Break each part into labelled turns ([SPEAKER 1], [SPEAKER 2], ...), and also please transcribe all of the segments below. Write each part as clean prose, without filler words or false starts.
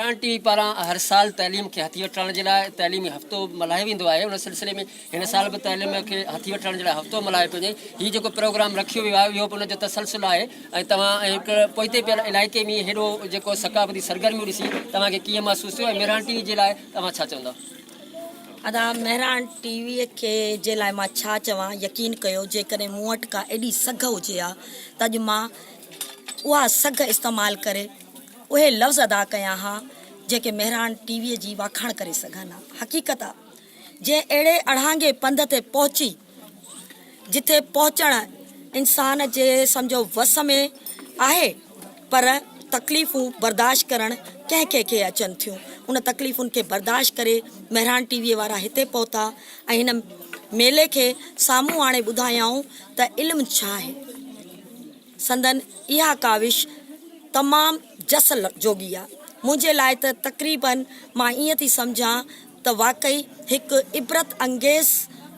[SPEAKER 1] T पारां हर साल तैलीम खे हथी वठण जे लाइ तैलीमी हफ़्तो मल्हायो वेंदो आहे। उन सिलसिले में हिन साल बि तैलीम खे हथी वठण जे लाइ हफ़्तो मल्हायो पियो वञे। हीउ जेको प्रोग्राम रखियो वियो आहे इहो बि उनजो तसलसल आहे। ऐं तव्हां हिकु पोइते पियल इलाइक़े में हेॾो जेको सकाफ़ती सरगर्मियूं ॾिसी तव्हांखे कीअं महसूसु थियो ऐं मेहरान टीवी जे लाइ तव्हां छा चवंदा?
[SPEAKER 2] अदा मेहरान टीवीअ खे जे लाइ मां छा चवां, यकीन कयो जेकॾहिं मूं वटि का एॾी सघ हुजे हा त अॼु मां उहा सघ इस्तेमालु करे उहे लफ़्ज़ अदा कया हा जेके मेहरान टीवीअ जी वाखाण करे सघनि हा। हक़ीक़त आहे जे अहिड़े अड़ांगे पंध ते पहुची जिथे पहुचणु इंसान जे सम्झो वस में आहे, पर तकलीफ़ूं बर्दाश्त करणु कंहिं कंहिंखे अचनि थियूं। उन तकलीफ़ुनि खे बर्दाश्त करे मेहरान टीवीअ वारा हिते पहुता ऐं हिन मेले खे साम्हूं हाणे ॿुधायऊं त इल्मु छा आहे। संदन इहा काविश तमामु जस जोगी आहे। मुंहिंजे लाइ त तक़रीबन मां ईअं थी सम्झां त वाक़ई हिकु इबरत अंगेज़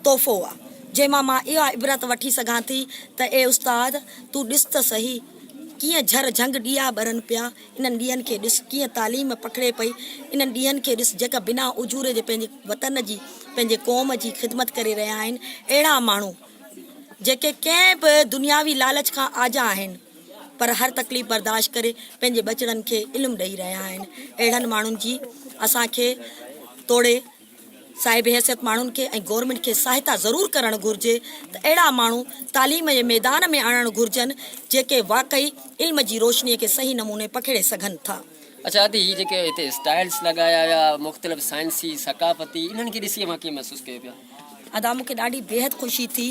[SPEAKER 2] तोहफ़ो आहे जंहिंमां मां इहा इबरत वठी सघां थी त ए उस्ताद तूं ॾिस त सही कीअं झर झंग ॾीआ ॿरनि पिया। इन्हनि ॾींहंनि खे ॾिस कीअं तालीम पकिड़े पई। इन्हनि ॾींहंनि खे ॾिस जेका बिना उजूरे जे पंहिंजे वतन जी पंहिंजे क़ौम जी ख़िदमत करे रहिया आहिनि। अहिड़ा माण्हू जेके कंहिं बि दुनियावी लालच खां आजा आहिनि पर हर तकलीफ़ बर्दाश्त करे पंहिंजे बचड़नि खे इल्मु ॾेई रहिया आहिनि। अहिड़नि माण्हुनि जी असांखे तोड़े साहिब हैसियत माण्हुनि खे ऐं गवर्नमेंट खे सहायता ज़रूरु करणु घुरिजे त अहिड़ा माण्हू तालीम जे मैदान में आणणु घुरिजनि जेके वाक़ई इल्म जी रोशनीअ खे सही नमूने पकिड़े सघनि था।
[SPEAKER 1] अच्छा आदि हीअ जेके हिते स्टाइल्स लॻाया या मुख़्तलिफ़ साइंसी सकाफ़ती इन्हनि खे ॾिसी मां कीअं महसूसु कयो पिया?
[SPEAKER 2] अदा मूंखे ॾाढी बेहदि ख़ुशी थी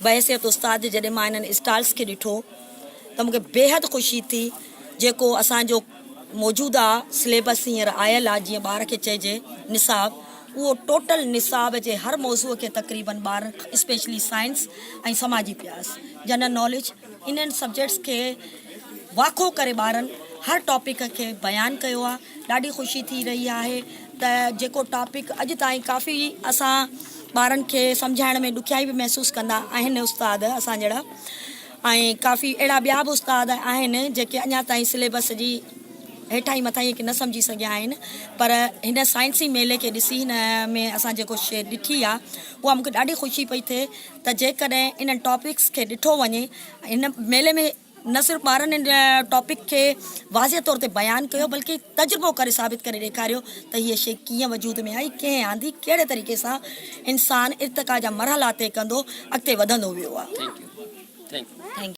[SPEAKER 2] बहसियत उस्ताद जॾहिं मां इन्हनि स्टाइल्स खे ॾिठो त मूंखे बेहदि ख़ुशी थी। जेको असांजो मौजूदा सिलेबस हींअर आयल आहे जीअं ॿार खे चइजे निसाब, उहो टोटल निसाब जे हर मौज़ूअ खे तक़रीबन ॿार स्पेशली साइंस ऐं समाजी प्यास जनरल नॉलेज इन्हनि सब्जेक्ट्स खे वाखो करे ॿारनि हर टॉपिक खे बयानु कयो आहे। ॾाढी ख़ुशी थी रही आहे त जेको टॉपिक अॼु ताईं काफ़ी असां ॿारनि खे सम्झाइण में ॾुखियाई बि महसूसु कंदा आहिनि उस्ताद असां जहिड़ा, ऐं काफ़ी अहिड़ा ॿिया बि उस्ताद आहिनि जेके अञा ताईं सिलेबस जी हेठां ई मथां ई न सम्झी सघिया आहिनि। पर हिन साइंसी मेले खे ॾिसी हिन में असां जेको शइ ॾिठी आहे उहा मूंखे ॾाढी ख़ुशी पई थिए त जेकॾहिं इन्हनि टॉपिक्स खे ॾिठो वञे हिन मेले में न सिर्फ़ु ॿारनि इन टॉपिक खे वाज़े तौर ते बयानु कयो बल्कि तजुर्बो करे साबित करे ॾेखारियो त हीअ शइ कीअं वजूद में आई, कीअं आंदी, कहिड़े तरीक़े सां इंसानु इर्तिक़ा जा मरहला तइ कंदो अॻिते वधंदो वियो आहे।
[SPEAKER 1] Thank U.